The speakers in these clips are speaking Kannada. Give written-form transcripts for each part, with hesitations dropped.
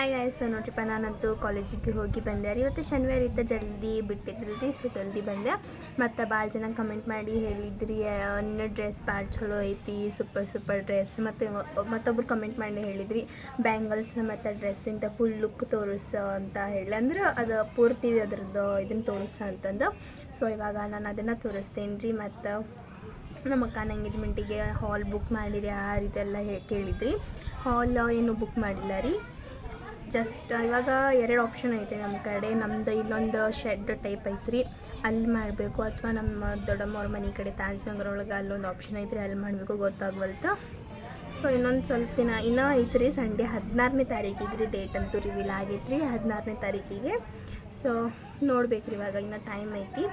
ಹಾಯ್ ಗಾಯ್ಸ್, ನೋಡ್ರಿಪ್ಪ ನಾನಂತೂ ಕಾಲೇಜಿಗೆ ಹೋಗಿ ಬಂದೆ ರೀ. ಇವತ್ತು ಶನಿವಾರ ಇತ್ತು, ಜಲ್ದಿ ಬಿಟ್ಟಿದ್ರಿ ರೀ, ಸೊ ಜಲ್ದಿ ಬಂದೆ. ಮತ್ತು ಭಾಳ ಜನ ಕಮೆಂಟ್ ಮಾಡಿ ಹೇಳಿದ್ರಿ ನಿನ್ನ ಡ್ರೆಸ್ ಭಾಳ ಚಲೋ ಐತಿ, ಸೂಪರ್ ಡ್ರೆಸ್. ಮತ್ತು ಮತ್ತೊಬ್ರು ಕಮೆಂಟ್ ಮಾಡಿ ಹೇಳಿದ್ರಿ ಬ್ಯಾಂಗಲ್ಸ್ ಮತ್ತು ಡ್ರೆಸ್ಸಿಂದ ಫುಲ್ ಲುಕ್ ತೋರಿಸ ಅಂತ ಹೇಳಿ, ಅಂದ್ರೆ ಅದು ಪೂರ್ತಿ ಅದ್ರದ್ದು ಇದನ್ನು ತೋರಿಸ ಅಂತಂದು. ಸೊ ಇವಾಗ ನಾನು ಅದನ್ನು ತೋರಿಸ್ತೇನೆ ರೀ. ಮತ್ತು ನಮ್ಮ ಅಕ್ಕನ ಎಂಗೇಜ್ಮೆಂಟಿಗೆ ಹಾಲ್ ಬುಕ್ ಮಾಡಿರಿ ಆ ರೀತಿಯೆಲ್ಲ ಕೇಳಿದ್ರಿ. ಹಾಲ್ ಏನು ಬುಕ್ ಮಾಡಿಲ್ಲ ರೀ. ಜಸ್ಟ್ ಇವಾಗ 2 ಆಪ್ಷನ್ ಐತೆ ನಮ್ಮ ಕಡೆ. ನಮ್ಮದು ಇಲ್ಲೊಂದು ಶೆಡ್ ಟೈಪ್ ಐತ್ರಿ, ಅಲ್ಲಿ ಮಾಡಬೇಕು, ಅಥವಾ ನಮ್ಮ ದೊಡ್ಡಮ್ಮವ್ರ ಮನೆ ಕಡೆ ತಾಜ್ನಗರ ಒಳಗೆ ಅಲ್ಲೊಂದು ಆಪ್ಷನ್ ಐತ್ರಿ, ಅಲ್ಲಿ ಮಾಡಬೇಕು, ಗೊತ್ತಾಗ್ವಲ್ತು. ಸೊ ಇನ್ನೊಂದು ಸ್ವಲ್ಪ ದಿನ ಇನ್ನೂ ಐತ್ರಿ. ಸಂಡೇ 16ನೇ ತಾರೀಕಿಗೆ ಡೇಟ್ ಅಂತೂ ರಿವೀಲ್ ಆಗೈತ್ರಿ, 16ನೇ ತಾರೀಕಿಗೆ. ಸೊ ನೋಡ್ಬೇಕ್ರಿ, ಇವಾಗ ಇನ್ನೂ ಟೈಮ್ ಐತಿ.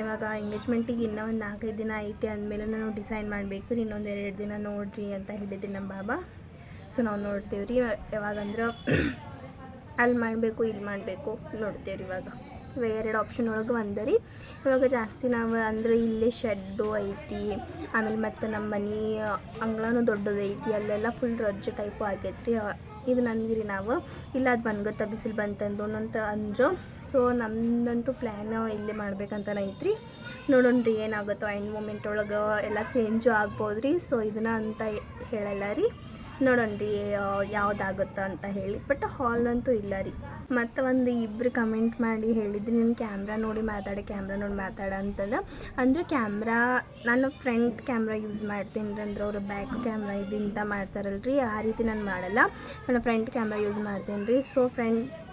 ಇವಾಗ ಎಂಗೇಜ್ಮೆಂಟಿಗೆ ಇನ್ನೂ ಒಂದು 4-5 ದಿನ ಐತೆ ಅಂದಮೇಲೆ ನಾವು ಡಿಸೈಡ್ ಮಾಡಬೇಕು ರೀ. ಇನ್ನೊಂದು 2 ದಿನ ನೋಡಿರಿ ಅಂತ ಹೇಳಿದ್ರಿ ನಮ್ಮ ಬಾಬಾ. ಸೊ ನಾವು ನೋಡ್ತೇವೆ ರೀ ಯಾವಾಗಂದ್ರೆ ಅಲ್ಲಿ ಮಾಡಬೇಕು ಇಲ್ಲಿ ಮಾಡಬೇಕು ನೋಡ್ತೇವೆ ರೀ. ಇವಾಗ 2 ಆಪ್ಷನ್ ಒಳಗೆ ಒಂದರಿ. ಇವಾಗ ಜಾಸ್ತಿ ನಾವು ಅಂದರೆ ಇಲ್ಲೇ ಶೆಡ್ಡು ಐತಿ, ಆಮೇಲೆ ಮತ್ತು ನಮ್ಮ ಮನೆ ಅಂಗಳನೂ ದೊಡ್ಡದೈತಿ, ಅಲ್ಲೆಲ್ಲ ಫುಲ್ ರಜ್ಜು ಟೈಪು ಆಗೈತೆ ರೀ. ಇದು ನನಗೆ ರೀ, ನಾವು ಇಲ್ಲ ಅದು ಬಂದ್ಗೊತ್ತ ಬಿಸಿಲು ಬಂತಂದು ಅಂತ ಅಂದರು. ಸೊ ನಮ್ಮದಂತೂ ಪ್ಲ್ಯಾನ್ ಇಲ್ಲೇ ಮಾಡ್ಬೇಕಂತ ಐತ್ರಿ. ನೋಡೋಣ ರೀ ಏನಾಗುತ್ತೋ, ಎಂಡ್ ಮೂಮೆಂಟ್ ಒಳಗೆ ಎಲ್ಲ ಚೇಂಜು ಆಗ್ಬೋದು ರೀ. ಸೊ ಇದನ್ನ ಅಂತ ಹೇಳಲ್ಲ ರೀ, ನೋಡೋಣ ರೀ ಯಾವುದಾಗುತ್ತೋ ಅಂತ ಹೇಳಿ. ಬಟ್ ಹಾಲ್ ಅಂತೂ ಇಲ್ಲ ರೀ. ಮತ್ತು ಒಂದು ಇಬ್ಬರು ಕಮೆಂಟ್ ಮಾಡಿ ಹೇಳಿದ್ರಿ, ನೀನು ಕ್ಯಾಮ್ರಾ ನೋಡಿ ಮಾತಾಡ ಅಂತಂದು. ಅಂದರೆ ಕ್ಯಾಮ್ರಾ ನಾನು ಫ್ರಂಟ್ ಕ್ಯಾಮ್ರಾ ಯೂಸ್ ಮಾಡ್ತೀನಿ ರೀ. ಅಂದ್ರೆ ಅವರು ಬ್ಯಾಕ್ ಕ್ಯಾಮ್ರಾ ಇದರಿಂದ ಮಾಡ್ತಾರಲ್ರಿ, ಆ ರೀತಿ ನಾನು ಮಾಡಲ್ಲ, ನಾನು ಫ್ರಂಟ್ ಕ್ಯಾಮ್ರಾ ಯೂಸ್ ಮಾಡ್ತೀನಿ ರೀ. ಸೊ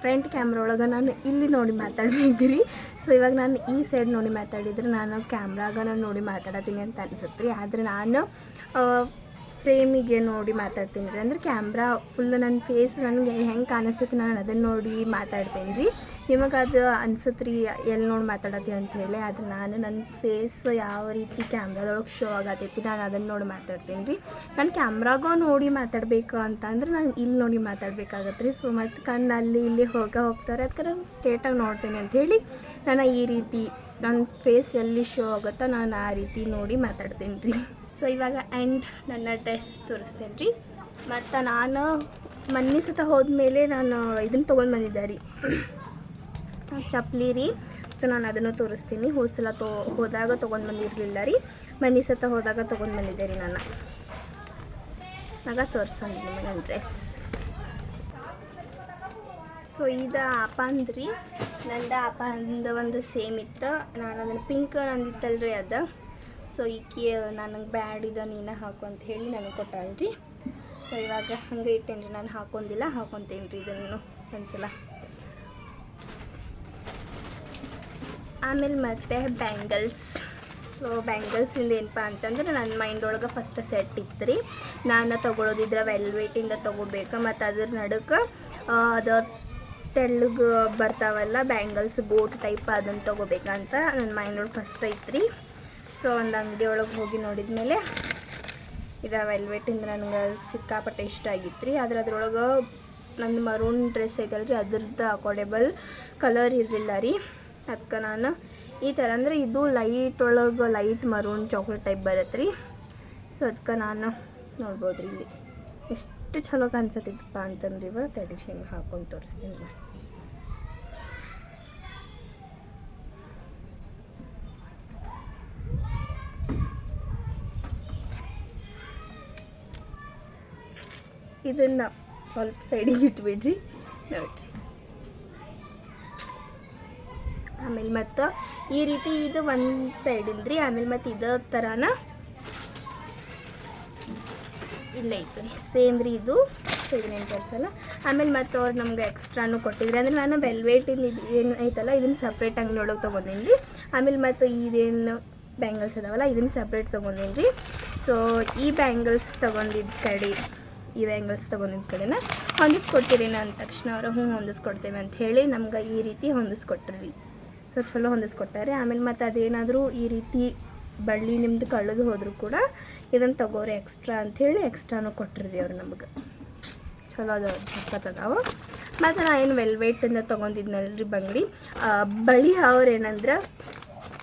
ಫ್ರಂಟ್ ಕ್ಯಾಮ್ರಾ ಒಳಗೆ ನಾನು ಇಲ್ಲಿ ನೋಡಿ ಮಾತಾಡ್ಬೇಕು ರೀ. ಸೊ ಇವಾಗ ನಾನು ಈ ಸೈಡ್ ನೋಡಿ ಮಾತಾಡಿದ್ರೆ ನಾನು ಕ್ಯಾಮ್ರಾಗ ನಾನು ನೋಡಿ ಮಾತಾಡತ್ತೀನಿ ಅಂತ ಅನ್ಸುತ್ತೆ ರೀ. ಆದರೆ ನಾನು ಫ್ರೇಮಿಗೆ ನೋಡಿ ಮಾತಾಡ್ತೀನಿ ರೀ. ಅಂದ್ರೆ ಕ್ಯಾಮ್ರಾ ಫುಲ್ಲು ನನ್ನ ಫೇಸ್ ನನಗೆ ಹೆಂಗೆ ಕಾಣಿಸ್ತೈತಿ ನಾನು ಅದನ್ನು ನೋಡಿ ಮಾತಾಡ್ತೀನಿ ರೀ. ನಿಮಗೆ ಅದು ಅನ್ಸುತ್ತೆ ರೀ ಎಲ್ಲಿ ನೋಡಿ ಮಾತಾಡತ್ತೀನಿ ಅಂತ ಹೇಳಿ. ಆದರೆ ನಾನು ನನ್ನ ಫೇಸ್ ಯಾವ ರೀತಿ ಕ್ಯಾಮ್ರಾದೊಳಗೆ ಶೋ ಆಗತೈತಿ ನಾನು ಅದನ್ನು ನೋಡಿ ಮಾತಾಡ್ತೀನಿ ರೀ. ನಾನು ಕ್ಯಾಮ್ರಾಗ ನೋಡಿ ಮಾತಾಡಬೇಕು ಅಂತ ಅಂದ್ರೆ ನಾನು ಇಲ್ಲಿ ನೋಡಿ ಮಾತಾಡ್ಬೇಕಾಗತ್ತೆ ರೀ. ಸೊ ಮತ್ತು ಕಣ್ಣು ಅಲ್ಲಿ ಇಲ್ಲಿ ಹೋಗ್ತಾರೆ, ಅದಕ್ಕೆ ನಾನು ಸ್ಟ್ರೇಟಾಗಿ ನೋಡ್ತೀನಿ ಅಂಥೇಳಿ ನಾನು ಈ ರೀತಿ ನನ್ನ ಫೇಸ್ ಎಲ್ಲಿ ಶೋ ಆಗುತ್ತೋ ನಾನು ಆ ರೀತಿ ನೋಡಿ ಮಾತಾಡ್ತೀನಿ ರೀ. ಸೊ ಇವಾಗ ಆ್ಯಂಡ್ ನನ್ನ ಡ್ರೆಸ್ ತೋರಿಸ್ತೇನೆ ರೀ. ಮತ್ತು ನಾನು ಮೊನ್ನೆ ಸತ ಹೋದ್ಮೇಲೆ ನಾನು ಇದನ್ನು ತೊಗೊಂಡು ಬಂದಿದ್ದೆ ರೀ, ಚಪ್ಪಲಿ ರೀ. ಸೊ ನಾನು ಅದನ್ನು ತೋರಿಸ್ತೀನಿ. ಹೋದ್ಸಲ ಹೋದಾಗ ತೊಗೊಂಡು ಬಂದಿರಲಿಲ್ಲ ರೀ, ಮೊನ್ನೆ ಸತ ಹೋದಾಗ ತೊಗೊಂಡು ಬಂದಿದ್ದೆ ರೀ. ನಾನು ಆಗ ತೋರಿಸೋಣ ನಿಮಗೆ ನನ್ನ ಡ್ರೆಸ್. ಸೊ ಇದು ಆಪ ಅಂದ್ರಿ, ನಂದು ಆಪ ಅಂದು ಒಂದು ಸೇಮ್ ಇತ್ತು. ನಾನು ಅದನ್ನು ಪಿಂಕ್ ನಂದಿತ್ತಲ್ರಿ ಅದು. ಸೊ ಈಕೆ ನನಗೆ ಬ್ಯಾಡ್ ಇದೆ ನೀನು ಹಾಕು ಅಂತ ಹೇಳಿ ನನಗೆ ಕೊಟ್ಟಾಳ್ರಿ. ಸೊ ಇವಾಗ ಹಂಗೆ ಇಟ್ಟೇನೆ ರೀ, ನಾನು ಹಾಕೊತೀನಿ ರೀ ಇದನ್ನು ಒಂದ್ಸಲ. ಆಮೇಲೆ ಮತ್ತೆ ಬ್ಯಾಂಗಲ್ಸ್. ಸೊ ಬ್ಯಾಂಗಲ್ಸಿಂದ ಏನಪ್ಪ ಅಂತಂದ್ರೆ ನನ್ನ ಮೈಂಡ್ ಒಳಗೆ ಫಸ್ಟ್ ಸೆಟ್ ಇತ್ತು ರೀ. ನಾನು ತೊಗೊಳೋದಿದ್ರೆ ವೆಲ್ವೆಟಿಂದ ತೊಗೋಬೇಕು, ಮತ್ತು ಅದ್ರ ನಡುಕ್ಕೆ ಅದು ತೆಳ್ಳಗೆ ಬರ್ತಾವಲ್ಲ ಬ್ಯಾಂಗಲ್ಸ್ ಗೋಟ್ ಟೈಪ್, ಅದನ್ನು ತೊಗೋಬೇಕಂತ ನನ್ನ ಮೈಂಡ್ ಒಳಗೆ ಫಸ್ಟ್ ಐತೆ ರೀ. ಸೊ ಒಂದು ಅಂಗಡಿ ಒಳಗೆ ಹೋಗಿ ನೋಡಿದ್ಮೇಲೆ ಇದು ವೆಲ್ವೆಟಿಂದ ನನಗೆ ಸಿಕ್ಕಾಪಟ್ಟೆ ಇಷ್ಟ ಆಗಿತ್ತು ರೀ. ಆದರೆ ಅದ್ರೊಳಗೆ ನಂದು ಮರೂನ್ ಡ್ರೆಸ್ ಐತಲ್ರಿ, ಅದ್ರದ್ದು ಅಕಾರ್ಡೆಬಲ್ ಕಲರ್ ಇರಲಿಲ್ಲ ರೀ. ಅದಕ್ಕೆ ನಾನು ಈ ಥರ ಅಂದರೆ ಇದು ಲೈಟ್ ಒಳಗೆ ಲೈಟ್ ಮರೂನ್ ಚಾಕ್ಲೇಟ್ ಟೈಪ್ ಬರುತ್ತೆ ರೀ. ಸೊ ಅದಕ್ಕೆ ನಾನು ನೋಡ್ಬೋದು ರೀ ಇಲ್ಲಿ ಎಷ್ಟು ಚಲೋ ಕಾಣಿಸತ್ತಿತ್ತಪ್ಪ ಅಂತಂದ್ರೆ ಇವಾಗ ತಡಿ ಹಿಂಗೆ ಹಾಕೊಂಡು ತೋರಿಸ್ತೀನಿ ರೀ. ಇದನ್ನು ಸ್ವಲ್ಪ ಸೈಡಿಗೆ ಇಟ್ಬಿಡ್ರಿ ನೋಡಿರಿ. ಆಮೇಲೆ ಮತ್ತು ಈ ರೀತಿ ಇದು ಒಂದು ಸೈಡಿಂದ ರೀ. ಆಮೇಲೆ ಮತ್ತು ಇದೇ ಥರನ ಇಲ್ಲೇ ಐತೆ ರೀ, ಸೇಮ್ ರೀ ಇದು. ಸೊ ಇದನ್ನೇನು ತೋರಿಸಲ್ಲ. ಆಮೇಲೆ ಮತ್ತು ಅವ್ರು ನಮ್ಗೆ ಎಕ್ಸ್ಟ್ರಾನು ಕೊಟ್ಟಿದ್ರಿ. ಅಂದರೆ ನಾನು ವೆಲ್ವೆಟಿಂದ ಇದು ಏನು ಐತಲ್ಲ ಇದನ್ನು ಸಪ್ರೇಟ್ ಅಂಗಡಿ ಒಳಗೆ ತೊಗೊಂಡೀನಿ ರೀ. ಆಮೇಲೆ ಮತ್ತು ಇದೇನು ಬ್ಯಾಂಗಲ್ಸ್ ಅದಾವಲ್ಲ ಇದನ್ನು ಸಪ್ರೇಟ್ ತೊಗೊಂಡೀನಿ ರೀ. ಸೊ ಈ ಬ್ಯಾಂಗಲ್ಸ್ ತೊಗೊಂಡಿದ್ದ ಕಡೆನ ಹೊಂದಿಸ್ಕೊಡ್ತೀರಿ ಅಂದ ತಕ್ಷಣ ಅವರು ಹೊಂದಿಸ್ಕೊಡ್ತೇವೆ ಅಂತ ಹೇಳಿ ನಮ್ಗೆ ಈ ರೀತಿ ಹೊಂದಿಸ್ಕೊಟ್ರಿ. ಸೊ ಚಲೋ ಹೊಂದಿಸ್ಕೊಟ್ಟಾರೆ. ಆಮೇಲೆ ಮತ್ತು ಅದೇನಾದರೂ ಈ ರೀತಿ ಬಳ್ಳಿ ನಿಮ್ಮದು ಕಳೆದು ಹೋದರೂ ಕೂಡ ಇದನ್ನು ತಗೋರಿ ಎಕ್ಸ್ಟ್ರಾ ಅಂಥೇಳಿ ಎಕ್ಸ್ಟ್ರಾನು ಕೊಟ್ರಿ ಅವ್ರು ನಮ್ಗೆ. ಚಲೋ ಅದಾವ, ಸಕ್ಕತ್ತದಾವ. ಮತ್ತು ನಾ ಏನು ವೆಲ್ವೆಟಿಂದ ತೊಗೊಂಡಿದ್ನಲ್ರಿ ಬಂಗಡಿ ಬಳಿ ಅವ್ರು ಏನಂದ್ರೆ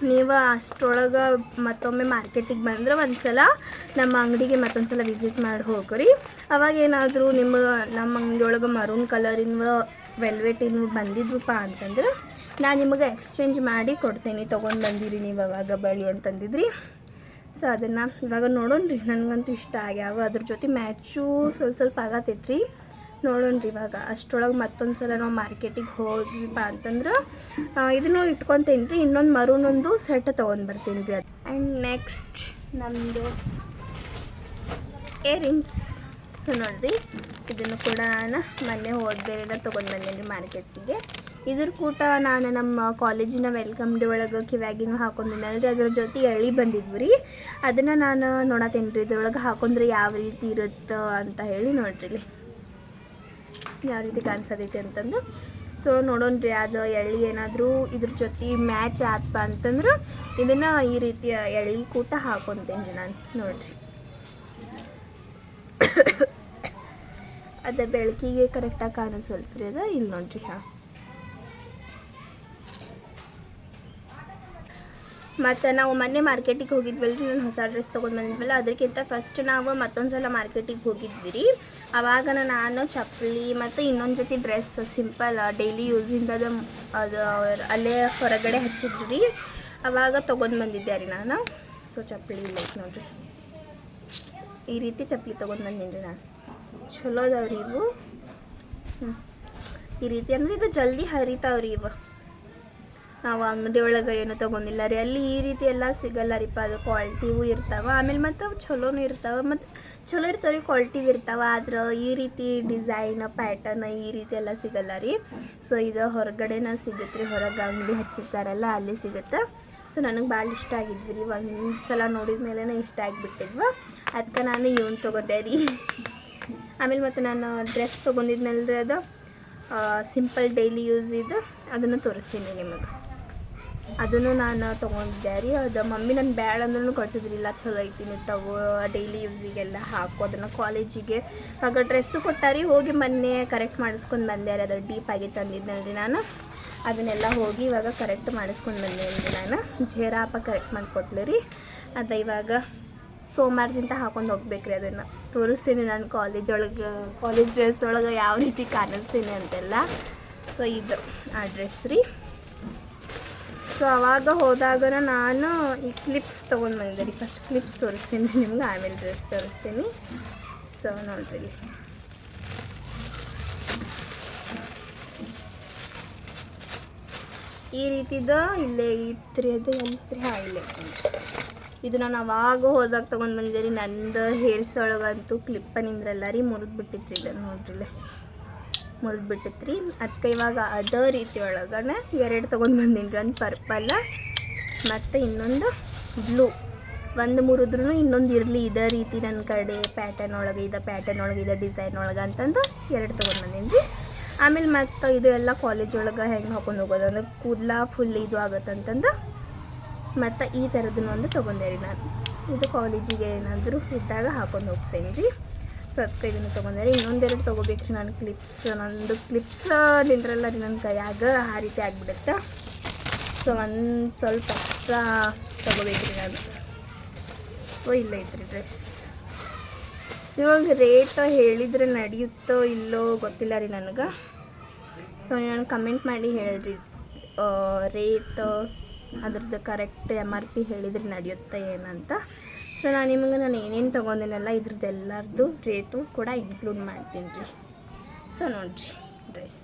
ನೀವು ಅಷ್ಟರೊಳಗೆ ಮತ್ತೊಮ್ಮೆ ಮಾರ್ಕೆಟಿಗೆ ಬಂದ್ರೆ ಒಂದು ಸಲ ನಮ್ಮ ಅಂಗಡಿಗೆ ಮತ್ತೊಂದು ಸಲ ವಿಸಿಟ್ ಮಾಡಿ ಹೋಗ್ರಿ. ಅವಾಗ ಏನಾದರೂ ನಮ್ಮ ಅಂಗಡಿಯೊಳಗೆ ಮರೂನ್ ಕಲರಿನ ವೆಲ್ವೆಟಿನ ಬಂದಿದ್ವಪ್ಪ ಅಂತಂದ್ರೆ ನಾನು ನಿಮಗೆ ಎಕ್ಸ್ಚೇಂಜ್ ಮಾಡಿ ಕೊಡ್ತೀನಿ, ತೊಗೊಂಡು ಬಂದಿರಿ ನೀವು ಅವಾಗ ಬಳಿ ಅಂತಂದಿದ್ರಿ. ಸೊ ಅದನ್ನು ಇವಾಗ ನೋಡೋಣ್ರಿ, ನನಗಂತೂ ಇಷ್ಟ ಆಗ್ಯಾವ. ಅದ್ರ ಜೊತೆ ಮ್ಯಾಚು ಸ್ವಲ್ಪ ಆಗತ್ತೈತ್ರಿ. ನೋಡೋಣ್ರಿ ಇವಾಗ ಅಷ್ಟರೊಳಗೆ ಮತ್ತೊಂದು ಸಲ ನಾವು ಮಾರ್ಕೆಟಿಗೆ ಹೋದ್ವಿಪ್ಪ ಅಂತಂದ್ರೆ ಇದನ್ನು ಇಟ್ಕೊತೀನಿ ರೀ. ಇನ್ನೊಂದು ಮರೂನೊಂದು ಸೆಟ್ ತೊಗೊಂಡು ಬರ್ತೀನಿ ರೀ. ಆ್ಯಂಡ್ ನೆಕ್ಸ್ಟ್ ನಮ್ಮದು ಏರಿಂಗ್ಸ್. ಸೊ ನೋಡಿರಿ, ಇದನ್ನು ಕೂಡ ನಾನು ಮೊನ್ನೆ ಹೋದ್ಬೇರೆಲ್ಲ ತೊಗೊಂಡು ಬಂದೇನಿ ರೀ ಮಾರ್ಕೆಟಿಗೆ. ಇದ್ರ ಕೂಟ ನಾನು ನಮ್ಮ ಕಾಲೇಜಿನ ವೆಲ್ಕಮ್ ಡೇ ಒಳಗೆ ಕಿವ್ಯಾಗಿನೂ ಹಾಕೊಂಡಿದ್ದಲ್ರಿ, ಅದ್ರ ಜೊತೆ ಎಳೆ ಬಂದಿದ್ವು ರೀ. ಅದನ್ನು ನಾನು ನೋಡತ್ತೀನಿ ರೀ, ಇದ್ರೊಳಗೆ ಹಾಕೊಂಡ್ರೆ ಯಾವ ರೀತಿ ಇರುತ್ತೆ ಅಂತ ಹೇಳಿ. ನೋಡ್ರಿ ಯಾವ ರೀತಿ ಕಾಣಿಸತೈತಿ ಅಂತಂದು. ಸೊ ನೋಡೋಣ್ರಿ, ಅದು ಎಳೆ ಏನಾದರೂ ಇದ್ರ ಜೊತೆ ಮ್ಯಾಚ್ ಆತಪ್ಪ ಅಂತಂದ್ರೆ ಇದನ್ನು ಈ ರೀತಿಯ ಎಳೆ ಕೂಟ ಹಾಕೊತೀನಿ ರೀ ನಾನು. ನೋಡ್ರಿ ಅದು ಬೆಳಕಿಗೆ ಕರೆಕ್ಟಾಗಿ ಕಾಣಿಸ್ವಲ್ತ್ರಿ ಅದು. ಇಲ್ಲಿ ನೋಡ್ರಿ. ಹಾಂ, ಮತ್ತು ನಾವು ಮೊನ್ನೆ ಮಾರ್ಕೆಟಿಗೆ ಹೋಗಿದ್ವಲ್ರಿ, ನಾನು ಹೊಸ ಡ್ರೆಸ್ ತೊಗೊಂಡು ಬಂದಿದ್ವಲ್ಲ, ಅದಕ್ಕಿಂತ ಫಸ್ಟ್ ನಾವು ಮತ್ತೊಂದು ಸಲ ಮಾರ್ಕೆಟಿಗೆ ಹೋಗಿದ್ವಿ ರೀ. ಆವಾಗ ನಾನು ಚಪ್ಪಲಿ ಮತ್ತು ಇನ್ನೊಂದು ಜೊತೆ ಡ್ರೆಸ್ ಸಿಂಪಲ್ ಡೈಲಿ ಯೂಸಿಂದ ಅದು ಅಲ್ಲೇ ಹೊರಗಡೆ ಹಚ್ಚಿದ್ವಿ ರೀ. ಆವಾಗ ತೊಗೊಂಡು ಬಂದಿದ್ದೆ ರೀ ನಾನು. ಸೊ ಚಪ್ಪಲಿ ಇಲ್ಲ ನೋಡ್ರಿ, ಈ ರೀತಿ ಚಪ್ಪಲಿ ತೊಗೊಂಡು ಬಂದೀನಿ ರೀ ನಾನು. ಚಲೋ ಅದಾವ್ರಿ ಇವು. ಈ ರೀತಿ ಅಂದರೆ ಇದು ಜಲ್ದಿ ಹರಿತಾವ್ರಿ ಇವು. ನಾವು ಅಂಗಡಿ ಒಳಗೆ ಏನು ತೊಗೊಂಡಿಲ್ಲ ರೀ, ಅಲ್ಲಿ ಈ ರೀತಿ ಎಲ್ಲ ಸಿಗಲ್ಲ ರೀಪ. ಅದು ಕ್ವಾಲಿಟಿವೂ ಇರ್ತಾವೆ, ಆಮೇಲೆ ಮತ್ತು ಅವು ಚಲೋನೂ ಇರ್ತಾವೆ, ಮತ್ತು ಚಲೋ ಇರ್ತಾವೆ ರೀ, ಕ್ವಾಲಿಟಿವ್ ಇರ್ತಾವೆ. ಆದ್ರೆ ಈ ರೀತಿ ಡಿಸೈನ್ ಪ್ಯಾಟರ್ನ್ ಈ ರೀತಿ ಎಲ್ಲ ಸಿಗಲ್ಲ ರೀ. ಸೊ ಇದು ಹೊರಗಡೆನ ಸಿಗುತ್ತೆ ರೀ, ಹೊರಗೆ ಅಂಗಡಿ ಹಚ್ಚಿರ್ತಾರಲ್ಲ ಅಲ್ಲಿ ಸಿಗುತ್ತೆ. ಸೊ ನನಗೆ ಭಾಳ ಇಷ್ಟ ಆಗಿದ್ವಿ ರೀ, ಒಂದು ಸಲ ನೋಡಿದ ಮೇಲೇ ಇಷ್ಟ ಆಗಿಬಿಟ್ಟಿದ್ವ. ಅದಕ್ಕೆ ನಾನು ಇವನ್ ತೊಗೊಂಡೆ ರೀ. ಆಮೇಲೆ ಮತ್ತು ನಾನು ಡ್ರೆಸ್ ತೊಗೊಂಡಿದ್ನಲ್ರಿ, ಅದು ಸಿಂಪಲ್ ಡೈಲಿ ಯೂಸ್ ಇದು, ಅದನ್ನು ತೋರಿಸ್ತೀನಿ ನಿಮಗೆ. ಅದನ್ನು ನಾನು ತೊಗೊಂಡಿದ್ದೆ ರೀ. ಅದು ಮಮ್ಮಿ ನನ್ನ ಬ್ಯಾಡ್ ಅಂದ್ರೂ ಕೊಡ್ತಿದ್ರಿಲ್ಲ, ಚಲೋ ಐತಿ ನೀವು ತಗೋ ಡೈಲಿ ಯೂಸಿಗೆಲ್ಲ ಹಾಕೋ ಅದನ್ನು ಕಾಲೇಜಿಗೆ. ಆಗ ಡ್ರೆಸ್ಸು ಕೊಟ್ಟಾರಿ, ಹೋಗಿ ಮೊನ್ನೆ ಕರೆಕ್ಟ್ ಮಾಡಿಸ್ಕೊಂಡು ಬಂದೆ ರೀ. ಅದು ಡೀಪಾಗಿ ತಂದಿದ್ನಲ್ರಿ ನಾನು, ಅದನ್ನೆಲ್ಲ ಹೋಗಿ ಇವಾಗ ಕರೆಕ್ಟ್ ಮಾಡಿಸ್ಕೊಂಡು ಬಂದೇನಿ ನಾನು. ಜೇರಾಪ ಕರೆಕ್ಟ್ ಮಾಡಿಕೊಟ್ಲು ರೀ. ಅದು ಇವಾಗ ಸೋಮವಾರದಿಂದ ಹಾಕೊಂಡು ಹೋಗ್ಬೇಕ್ರಿ. ಅದನ್ನು ತೋರಿಸ್ತೀನಿ ನಾನು ಕಾಲೇಜ್ ಡ್ರೆಸ್ ಒಳಗೆ ಯಾವ ರೀತಿ ಕಾಣಿಸ್ತೀನಿ ಅಂತೆಲ್ಲ. ಸೊ ಇದು ಆ ಡ್ರೆಸ್ ರೀ. ಸೊ ಅವಾಗ ಹೋದಾಗ ನಾನು ಈ ಕ್ಲಿಪ್ಸ್ ತೊಗೊಂಡು ಬಂದಿದ್ದೆ ರೀ. ಫಸ್ಟ್ ಕ್ಲಿಪ್ಸ್ ತೋರಿಸ್ತೀನಿ ರೀ ನಿಮ್ಗೆ, ಆಮೇಲೆ ಡ್ರೆಸ್ ತೋರಿಸ್ತೀನಿ. ಸೊ ನೋಡ್ರಿ, ಈ ರೀತಿದ ಇಲ್ಲೇ ಇತ್ರಿ. ಅದು ಎಲ್ಲಿತ್ರಿ? ಹಾಂ, ಇಲ್ಲೇ. ಇದು ನಾನು ಅವಾಗ ಹೋದಾಗ ತೊಗೊಂಡು ಬಂದಿದ್ದೆ ರೀ. ನಂದು ಹೇರ್ಸ್ ಒಳಗಂತೂ ಕ್ಲಿಪ್ಪ ನಿಂದ್ರಲ್ಲ ರೀ, ಮುರಿದು ಬಿಟ್ಟಿತ್ರಿ. ಇದನ್ನು ನೋಡ್ರಿ, ಮುರಿದು ಬಿಟ್ಟಿತ್ತು ರೀ. ಅದಕ್ಕೆ ಇವಾಗ ಅದೇ ರೀತಿ ಒಳಗನೆ ಎರಡು ತೊಗೊಂಡು ಬಂದೀನಿ ರೀ. ಒಂದು ಪರ್ಪಲ್ ಮತ್ತು ಇನ್ನೊಂದು ಬ್ಲೂ. ಒಂದು ಮುರಿದ್ರೂ ಇನ್ನೊಂದು ಇರಲಿ ಇದೇ ರೀತಿ ನನ್ನ ಕಡೆ ಪ್ಯಾಟರ್ನ್ ಒಳಗೆ ಇದೆ ಡಿಸೈನ್ ಒಳಗೆ ಅಂತಂದು ಎರಡು ತೊಗೊಂಡು ಬಂದೀನಿ ರೀ. ಆಮೇಲೆ ಮತ್ತು ಇದು ಎಲ್ಲ ಕಾಲೇಜ್ ಒಳಗೆ ಹೆಂಗೆ ಹಾಕೊಂಡು ಹೋಗೋದು ಅಂದರೆ ಕೂದಲ ಫುಲ್ ಇದು ಆಗುತ್ತಂತಂದು ಮತ್ತು ಈ ಥರದನ್ನು ಒಂದು ತೊಗೊಂಡೆ ರೀ ನಾನು. ಇದು ಕಾಲೇಜಿಗೆ ಏನಾದರೂ ಇದ್ದಾಗ ಹಾಕೊಂಡು ಹೋಗ್ತೇನೆ ರೀ. ಸೊ ಅದಕ್ಕೆ ಇದನ್ನು ತೊಗೊಂಡೆ ರೀ. ಇನ್ನೊಂದೆರಡು ತೊಗೋಬೇಕು ರೀ ನಾನು ಕ್ಲಿಪ್ಸ್. ನಂದು ಕ್ಲಿಪ್ಸ್ ನಿಂದ್ರಲ್ಲ ರೀ ನನ್ನ ಕೈಯಾಗ, ಆ ರೀತಿ ಆಗಿಬಿಡುತ್ತೆ. ಸೊ ಒಂದು ಸ್ವಲ್ಪ ಎಕ್ಸ್ಟ್ರಾ ತೊಗೋಬೇಕು ರೀ ನಾನು. ಸೊ ಇಲ್ಲ ಐತ್ರಿ ಡ್ರೆಸ್. ಇವಾಗ ರೇಟ್ ಹೇಳಿದರೆ ನಡೆಯುತ್ತೋ ಇಲ್ಲೋ ಗೊತ್ತಿಲ್ಲ ರೀ ನನಗೆ. ಸೊ ನಾನು ಕಮೆಂಟ್ ಮಾಡಿ ಹೇಳ್ರಿ ರೇಟ್ ಅದ್ರದ್ದು ಕರೆಕ್ಟ್ MRP ಹೇಳಿದರೆ ನಡೆಯುತ್ತೆ ಏನಂತ. ಸೊ ನಾನು ಏನೇನು ತೊಗೊಂಡಿನಲ್ಲ ಇದ್ರದ್ದೆಲ್ಲರದ್ದು ರೇಟು ಕೂಡ ಇನ್ಕ್ಲೂಡ್ ಮಾಡ್ತೀನಿ ರೀ. ಸೊ ನೋಡಿರಿ ಡ್ರೆಸ್.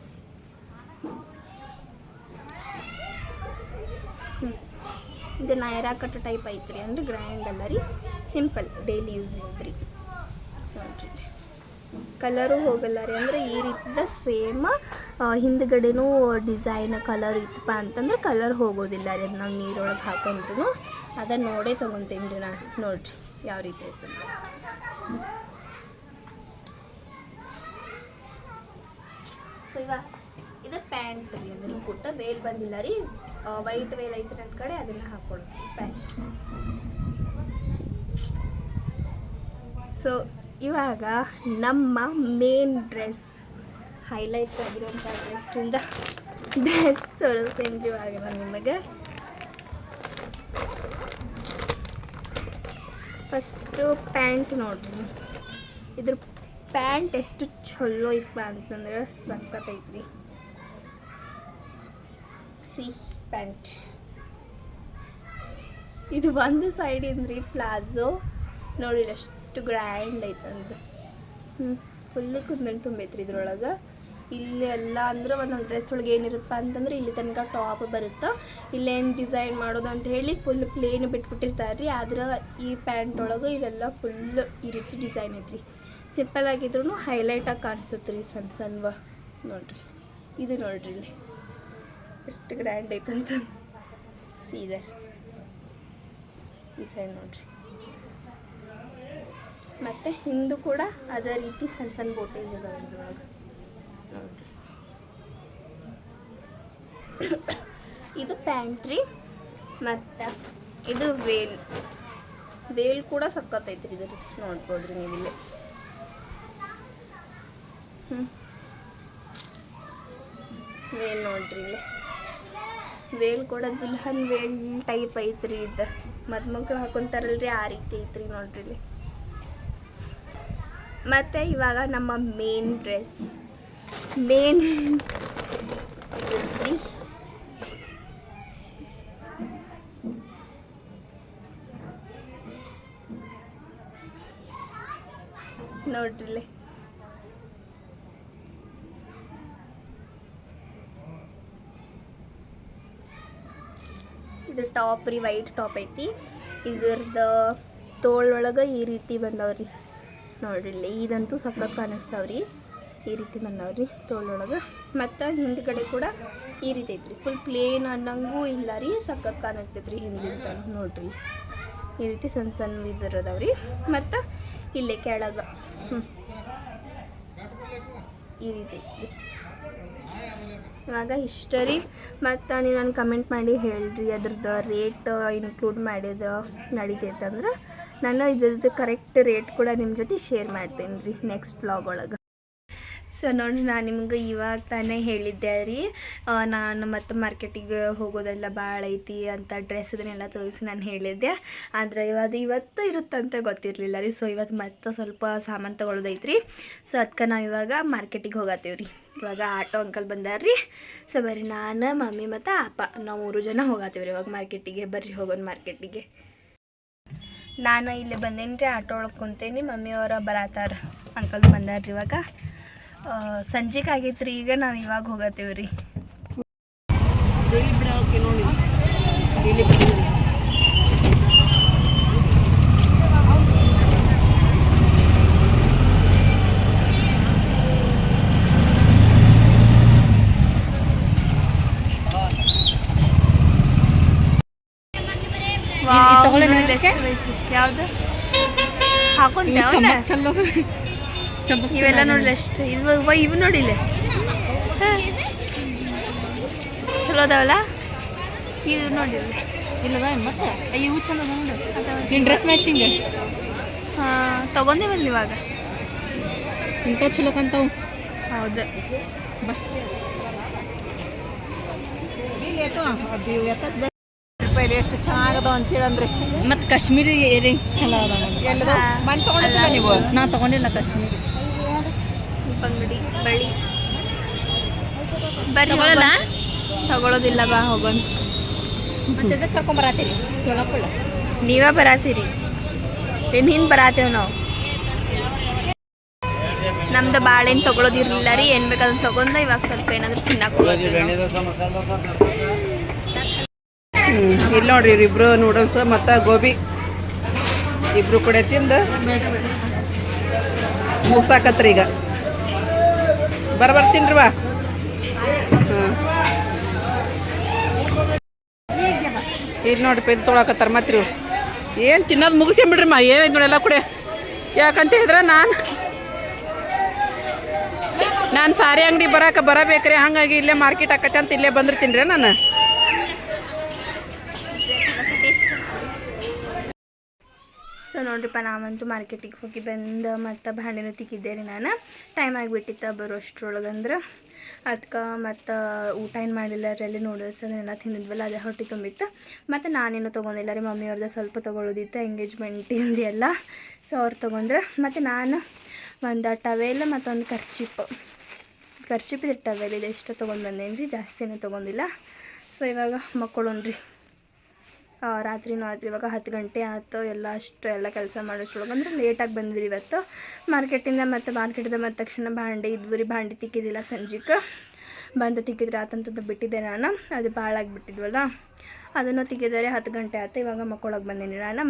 ಇದು ನೈರಾ ಕಟ್ ಟೈಪ್ ಐತ್ರಿ, ಅಂದರೆ ಗ್ರ್ಯಾಂಡ್ ಅಲ್ಲ ರೀ, ಸಿಂಪಲ್ ಡೈಲಿ ಯೂಸ್ ರೀ. ನೋಡಿರಿ ಕಲರು ಹೋಗಲ್ಲ ರೀ, ಅಂದರೆ ಈ ರೀತಿದ ಸೇಮ್ ಹಿಂದ್ಗಡೆನೂ ಡಿಸೈನ್ ಕಲರ್ ಇತ್ತಪ್ಪ ಅಂತಂದ್ರೆ ಕಲರ್ ಹೋಗೋದಿಲ್ಲ ರೀ. ಅದು ನಾವು ನೀರೊಳಗೆ ಹಾಕೊಂಡ್ರು ಅದನ್ನು ನೋಡೇ ತೊಗೊತೀನಿ ರೀ ನಾನು. ನೋಡಿರಿ ಯಾವ ರೀತಿ ಐತೆ. ಸೊ ಇವಾಗ ಇದು ಪ್ಯಾಂಟ್ ರೀ, ಅದನ್ನು ಕೊಟ್ಟು ವೇಲ್ ಬಂದಿಲ್ಲ ರೀ, ವೈಟ್ ವೇಲ್ ಐತೆ ನನ್ನ ಕಡೆ, ಅದನ್ನು ಹಾಕ್ಕೊಡ್ತೀನಿ ಪ್ಯಾಂಟ್. ಸೊ ಇವಾಗ ನಮ್ಮ ಮೇನ್ ಡ್ರೆಸ್ ಹೈಲೈಟ್ ಆಗಿರೋಂಥ ಡ್ರೆಸ್ ತೋರಿಸ್ತೀನಿ ರೀ ಇವಾಗ ನಾನು ನಿಮಗೆ. ಫಸ್ಟು ಪ್ಯಾಂಟ್ ನೋಡ್ರಿ, ಇದ್ರ ಪ್ಯಾಂಟ್ ಎಷ್ಟು ಚಲೋ ಐತಪ್ಪ ಅಂತಂದ್ರೆ ಸಖತ್ತೈತ್ರಿ. ಸಿ ಪ್ಯಾಂಟ್ ಇದು ಒಂದು ಸೈಡಿಂದ್ರಿ ಪ್ಲಾಜೋ ನೋಡಿ ಎಷ್ಟು ಗ್ರ್ಯಾಂಡ್ ಐತಂತ. ಫುಲ್ಲು ಕುಂದನ್ ತುಂಬೈತ್ರಿ ಇದ್ರೊಳಗೆ. ಇಲ್ಲಿ ಎಲ್ಲ ಅಂದ್ರೆ ಒಂದೊಂದು ಡ್ರೆಸ್ ಒಳಗೆ ಏನಿರುತ್ತಪ್ಪ ಅಂತಂದ್ರೆ ಇಲ್ಲಿ ತನಕ ಟಾಪ್ ಬರುತ್ತೆ. ಇಲ್ಲೇನು ಡಿಸೈನ್ ಮಾಡೋದು ಅಂತ ಹೇಳಿ ಫುಲ್ ಪ್ಲೇನ್ ಬಿಟ್ಬಿಟ್ಟಿರ್ತಾರೆ ರೀ. ಆದ್ರೆ ಈ ಪ್ಯಾಂಟ್ ಒಳಗೆ ಇವೆಲ್ಲ ಫುಲ್ ಈ ರೀತಿ ಡಿಸೈನ್ ಐತ್ರಿ. ಸಿಂಪಲ್ ಆಗಿದ್ರು ಹೈಲೈಟಾಗಿ ಕಾಣಿಸುತ್ತೆ ರೀ ಸಣ್ಣ ಸಣ್ಣವ. ನೋಡ್ರಿ ಇದು ನೋಡ್ರಿ ಇಲ್ಲಿ ಎಷ್ಟು ಗ್ರ್ಯಾಂಡ್ ಐತಂತ. ಸೀದಾ ಈ ಸೈಡ್ ನೋಡ್ರಿ. ಮತ್ತು ಹಿಂದೂ ಕೂಡ ಅದೇ ರೀತಿ ಸಣ್ಣ ಸಣ್ಣ ಬೋಟೇಜ್ ಇದಾವೆ ಇದ್ರೊಳಗೆ ನೋಡ್ರಿ. ಇದು ಪ್ಯಾಂಟ್ರಿ. ಮತ್ತು ಇದು ವೇಲ್ ಕೂಡ ಸಖತ್ತೈತ್ರಿ ಇದ್ರದ್ದು ನೋಡ್ಬೋದ್ರಿ ನೀವಿಲ್ಲಿ. ವೇಲ್ ನೋಡ್ರಿ ಇಲ್ಲಿ. ವೇಲ್ ಕೂಡ ದುಲ್ಹನ್ ವೇಲ್ ಟೈಪ್ ಐತ್ರಿ. ಇದು ಮದುಮಕ್ಳು ಹಾಕೊಂತಾರಲ್ರಿ ಆ ರೀತಿ ಐತ್ರಿ ನೋಡ್ರಿ ಇಲ್ಲಿ. ಮತ್ತು ಇವಾಗ ನಮ್ಮ ಮೇನ್ ಡ್ರೆಸ್ ನೋಡ್ರಿ. ಇದು ಟಾಪ್ ರೀ, ವೈಟ್ ಟಾಪ್ ಐತಿ. ಇದ್ರದ್ದು ತೋಳೊಳಗೆ ಈ ರೀತಿ ಬಂದವ್ರಿ ನೋಡ್ರಿ. ಇದಂತೂ ಸಖತ್ ಕಾಣಿಸ್ತಾವ್ರಿ. ಈ ರೀತಿ ಬಂದವ್ರಿ ತೋಳೊಳಗೆ. ಮತ್ತು ಹಿಂದ್ಗಡೆ ಕೂಡ ಈ ರೀತಿ ಐತ್ರಿ. ಫುಲ್ ಪ್ಲೇನ್ ಅನ್ನಂಗೂ ಇಲ್ಲ ರೀ, ಸಖತ್ ಕಾಣಿಸ್ತೈತ್ರಿ ಹಿಂದಿಂದ ನೋಡ್ರಿ. ಈ ರೀತಿ ಸಣ್ಣ ಸಣ್ಣ ಇದಿರೋದವ್ರಿ. ಮತ್ತು ಇಲ್ಲೇ ಕೆಳಗೆ ಈ ರೀತಿ ಐತ್ರಿ. ಇವಾಗ ಇಷ್ಟ ರೀ. ಮತ್ತು ನೀವು ನಾನು ಕಮೆಂಟ್ ಮಾಡಿ ಹೇಳ್ರಿ ಅದ್ರದ್ದು ರೇಟ್ ಇನ್ಕ್ಲೂಡ್ ಮಾಡಿದ್ರೆ ನಡೀತೈತೆ ಅಂದ್ರೆ ನಾನು ಇದ್ರದ್ದು ಕರೆಕ್ಟ್ ರೇಟ್ ಕೂಡ ನಿಮ್ಮ ಜೊತೆ ಶೇರ್ ಮಾಡ್ತೇನೆ ರೀ ನೆಕ್ಸ್ಟ್ ವ್ಲಾಗ್ ಒಳಗೆ. ಸೊ ನೋಡಿರಿ, ನಾನು ನಿಮ್ಗೆ ಇವಾಗ ತಾನೇ ಹೇಳಿದ್ದೆ ರೀ, ನಾನು ಮತ್ತು ಮಾರ್ಕೆಟಿಗೆ ಹೋಗೋದೆಲ್ಲ ಭಾಳ ಐತಿ ಅಂತ ಡ್ರೆಸ್ ಇದನ್ನೆಲ್ಲ ತೋರಿಸಿ ನಾನು ಹೇಳಿದ್ದೆ. ಆದರೆ ಇವತ್ತು ಇರುತ್ತಂತ ಗೊತ್ತಿರಲಿಲ್ಲ ರೀ. ಸೊ ಇವತ್ತು ಮತ್ತೆ ಸ್ವಲ್ಪ ಸಾಮಾನು ತೊಗೊಳೋದೈತ್ರಿ. ಸೊ ಅದಕ್ಕೆ ನಾವು ಇವಾಗ ಮಾರ್ಕೆಟಿಗೆ ಹೋಗತ್ತೀವಿ ರೀ. ಇವಾಗ ಆಟೋ ಅಂಕಲ್ ಬಂದಾರ್ರಿ. ಸೊ ಬರ್ರಿ, ನಾನು ಮಮ್ಮಿ ಮತ್ತು ಅಪ್ಪ ನಾವು 3 ಜನ ಹೋಗತ್ತೀವಿ ರೀ ಇವಾಗ ಮಾರ್ಕೆಟಿಗೆ. ಬರ್ರಿ ಹೋಗೋಣ ಮಾರ್ಕೆಟಿಗೆ. ನಾನು ಇಲ್ಲಿ ಬಂದೇನಿ ರೀ, ಆಟೋ ಒಳಗೆ ಕುಂತೇನಿ. ಮಮ್ಮಿಯವರ ಬರತ್ತಾರ, ಅಂಕಲ್ ಬಂದಾರ್ರಿ. ಇವಾಗ ಸಂಜೆಗೆ ಆಗೈತೆ ರೀ. ಈಗ ನಾವು ಇವಾಗ ಹೋಗತ್ತೀವಿ ರೀ. ಯಾವ್ದು ಇವೆಲ್ಲ ನೋಡ್ಲಿ ಅಷ್ಟು. ಇವು ನೋಡಿಲ್ಲ ಚಲೋ ಅದಾವಲ್ಲ. ಇವು ನೋಡಿಲ್ಲ ಇಲ್ಲದ ಮತ್ತೆ ಇವು ಚಂದ ನಿನ್ನ ಡ್ರೆಸ್ ಮ್ಯಾಚಿಂಗ್. ಹಾಂ ತೊಗೊಂಡಿವಲ್ಲ ಇವಾಗ. ಇಂಥ ಚಲೋ ಕಂತವು. ಹೌದು ಬಾ. ಎಷ್ಟು ಚೆನ್ನಾಗದ ಅಂತೇಳಂದ್ರೆ ಮತ್ತು ಕಾಶ್ಮೀರಿ ಇಯರಿಂಗ್ಸ್ ಚಲೋ ಅದ. ಎಲ್ಲದ ಮನೆ ತೊಗೊಂಡಿಲ್ಲ ನೀವು? ನಾ ತೊಗೊಂಡಿಲ್ಲ ಕಾಶ್ಮೀರಿ ಬಂಗಡಿ ಬಳಿ. ಬರ್ರಿ ತಗೊಳ್ಳಲ್ಲ? ತಗೊಳ್ಳೋದಿಲ್ಲ, ಬಾ ಹೋಗೋಣ. ಮತ್ತೆ ಕರ್ಕೊಂಬರತ್ತೀರಿ ಸೊಳಪುಳ್ಳ? ನೀವೇ ಬರತ್ತೀರಿ, ಇನ್ನು ಹಿಂದೆ ಬರತ್ತೇವೆ ನಾವು. ನಮ್ದು ಬಾಳೆಹಣ್ಣು ತೊಗೊಳೋದಿರಲಿಲ್ಲ ರೀ. ಏನು ಬೇಕಾದ್ರೆ ತೊಗೊಂಡ ಇವಾಗ ಸ್ವಲ್ಪ ಏನಾದರೂ ತಿನ್ನಕ್ಕೆ. ಇಲ್ಲಿ ನೋಡ್ರಿ, ಇಬ್ರು ನೂಡಲ್ಸ್ ಮತ್ತು ಗೋಬಿ ಇಬ್ರು ಕೂಡ ತಿಂದು ಮುಗ್ಸಾಕತ್ರಿ. ಈಗ ಬರ್ತೀನಿ ಬಾ. ಇಲ್ಲಿ ನೋಡ್ರಿ ಇದು ತೊಗೊಳಕತ್ತಾರ. ಮತ್ತೆ ಏನು ತಿನ್ನೋದು ಮುಗಿಸ್ಕೊಂಬಿಡ್ರಿ ಮಾ. ಏನೈತೆ ನೋಡಿ ಎಲ್ಲ ಕೂಡ. ಯಾಕಂತ ಹೇಳಿದ್ರೆ ನಾನು ಸಾರಿ ಅಂಗಡಿ ಬರಬೇಕ್ರಿ. ಹಾಗಾಗಿ ಇಲ್ಲೇ ಮಾರ್ಕೆಟ್ ಆಕತ್ತೆ ಅಂತ ಇಲ್ಲೇ ಬಂದಿರ್ತೀನಿ ರೀ ನಾನು. ಸೊ ನೋಡ್ರಿಪ್ಪ, ನಾವಂತೂ ಮಾರ್ಕೆಟಿಗೆ ಹೋಗಿ ಬಂದು ಮತ್ತು ಭಾಂಡೆನೂ ತಿಕ್ಕಿದ್ದೆ ರೀ. ನಾನು ಟೈಮ್ ಆಗಿಬಿಟ್ಟಿತ್ತು ಬರೋ ಅಷ್ಟ್ರೊಳಗಂದ್ರೆ. ಅದಕ್ಕೆ ಮತ್ತು ಊಟ ಏನು ಮಾಡಿಲ್ಲ ರೀ ನೂಡಲ್ಸ್ ಅದನ್ನೆಲ್ಲ ತಿಂದಿದ್ವಲ್ಲ ಅದೇ ಹೊಟ್ಟೆ ತುಂಬಿತ್ತು ಮತ್ತು ನಾನೇನು ತೊಗೊಂಡಿಲ್ಲ ರೀ ಮಮ್ಮಿಯವ್ರದ್ದು ಸ್ವಲ್ಪ ತೊಗೊಳೋದಿತ್ತು ಎಂಗೇಜ್ಮೆಂಟಿಂದು ಎಲ್ಲ ಸೊ ಅವ್ರು ತೊಗೊಂಡ್ರೆ ಮತ್ತು ನಾನು ಒಂದು ಟವೆಲ್ ಮತ್ತೊಂದು ಖರ್ಚಿಪಿದೆ ಟವೆಲ್ ಇದೆ ಇಷ್ಟು ತೊಗೊಂಡು ಬಂದೇನಿ ರೀ ಜಾಸ್ತಿನೂ ತೊಗೊಂಡಿಲ್ಲ ಸೊ ಇವಾಗ ಮಕ್ಕಳೋಣ್ರಿ ರಾತ್ರಿ ಇವಾಗ 10 ಗಂಟೆ ಆಯ್ತು ಎಲ್ಲ ಕೆಲಸ ಮಾಡೋಷ್ರೊಳಗೆ ಅಂದ್ರೆ ಲೇಟಾಗಿ ಬಂದ್ವಿ ಇವತ್ತು ಮಾರ್ಕೆಟಿಂದ ಬಂದ ತಕ್ಷಣ ಭಾಂಡೆ ಇದ್ವು ರೀ ಭಾಂಡೆ ತಿಕ್ಕಿದ್ದಿಲ್ಲ ಸಂಜೆಗೆ ಬಂದು ತಿಕ್ಕಿದ್ರೆ ಆತಂತದ್ದು ಬಿಟ್ಟಿದ್ದೆ ನಾನು ಅದು ಭಾಳ ಆಗಿಬಿಟ್ಟಿದ್ವಲ್ಲ ಅದನ್ನು ತಿಕ್ಕಿದರೆ 10 ಗಂಟೆ ಆಯ್ತು ಇವಾಗ ಮಕ್ಕಳೋಗಿ ಬಂದೀನಿ ನಾನು